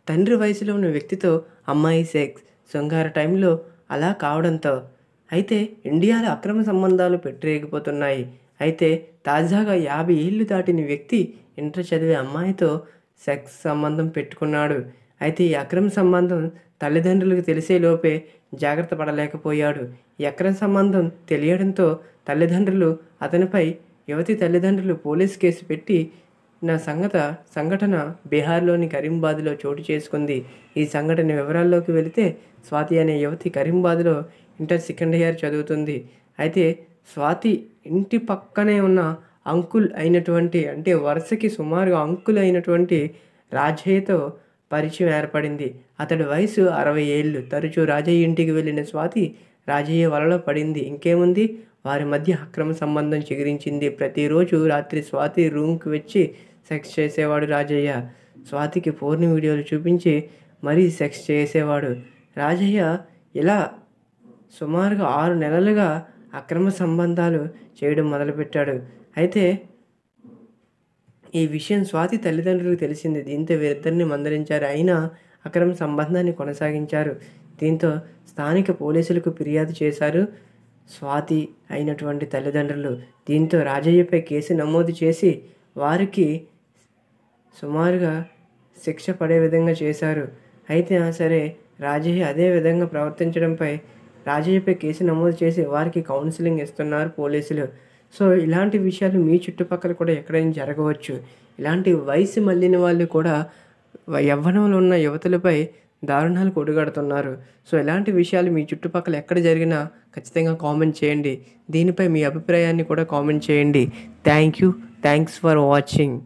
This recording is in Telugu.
తండ్రి వయసులో ఉన్న వ్యక్తితో అమ్మాయి సెక్స్ శృంగార టైంలో అలా కావడంతో అయితే ఇండియాలో అక్రమ సంబంధాలు పెట్టిరేగిపోతున్నాయి. అయితే తాజాగా 50 ఏళ్లు దాటిన వ్యక్తి ఇంటర్ చదివే అమ్మాయితో సెక్స్ సంబంధం పెట్టుకున్నాడు. అయితే ఈ అక్రమ సంబంధం తల్లిదండ్రులకు తెలిసేలోపే జాగ్రత్త పడలేకపోయాడు. ఈ అక్రమ సంబంధం తెలియడంతో తల్లిదండ్రులు అతనిపై యువతి తల్లిదండ్రులు పోలీస్ కేసు పెట్టి సంఘటన బీహార్‌లోని కరీంబాద్‌లో చోటు చేసుకుంది. ఈ సంఘటన వివరాల్లోకి వెళితే స్వాతి అనే యువతి కరీంబాద్‌లో ఇంటర్ సెకండ్ ఇయర్ చదువుతుంది. అయితే స్వాతి ఇంటి పక్కనే ఉన్న అంకుల్ అయినటువంటి అంటే వరుసకి సుమారుగా అంకుల్ అయినటువంటి రాజయ్యతో పరిచయం ఏర్పడింది. అతడి వయసు 60 ఏళ్ళు. తరచూ రాజయ్య ఇంటికి వెళ్ళిన స్వాతి రాజయ్య వలలో పడింది. ఇంకేముంది వారి మధ్య అక్రమ సంబంధం చిగురించింది. ప్రతిరోజు రాత్రి స్వాతి రూమ్‌కి వచ్చి సెక్స్ చేసేవాడు రాజయ్య. స్వాతికి పోర్న్ వీడియోలు చూపించి మరీ సెక్స్ చేసేవాడు. రాజయ్య ఇలా సుమారుగా 6 నెలలుగా అక్రమ సంబంధాలు చేయడం మొదలుపెట్టాడు. అయితే ఈ విషయం స్వాతి తల్లిదండ్రులకు తెలిసింది. దీంతో వీరిద్దరిని మందలించారు. అయినా అక్రమ సంబంధాన్ని కొనసాగించారు. దీంతో స్థానిక పోలీసులకు ఫిర్యాదు చేశారు స్వాతి అయినటువంటి తల్లిదండ్రులు. దీంతో రాజయ్యపై కేసు నమోదు చేసి వారికి సుమారుగా శిక్ష పడే విధంగా చేశారు. అయితే సరే రాజయ్య అదే విధంగా ప్రవర్తించడంపై రాజయ్యపై కేసు నమోదు చేసి వారికి కౌన్సిలింగ్ ఇస్తున్నారు పోలీసులు. సో ఇలాంటి విషయాలు మీ చుట్టుపక్కల కూడా ఎక్కడైనా జరగవచ్చు. ఇలాంటి వయసు మళ్ళిన వాళ్ళు కూడా యవ్వనంలో ఉన్న యువతులపై దారుణాలకు ఒడిగడుతున్నారు. సో ఇలాంటి విషయాలు మీ చుట్టుపక్కల ఎక్కడ జరిగినా ఖచ్చితంగా కామెంట్ చేయండి. దీనిపై మీ అభిప్రాయాన్ని కూడా కామెంట్ చేయండి. Thanks for watching.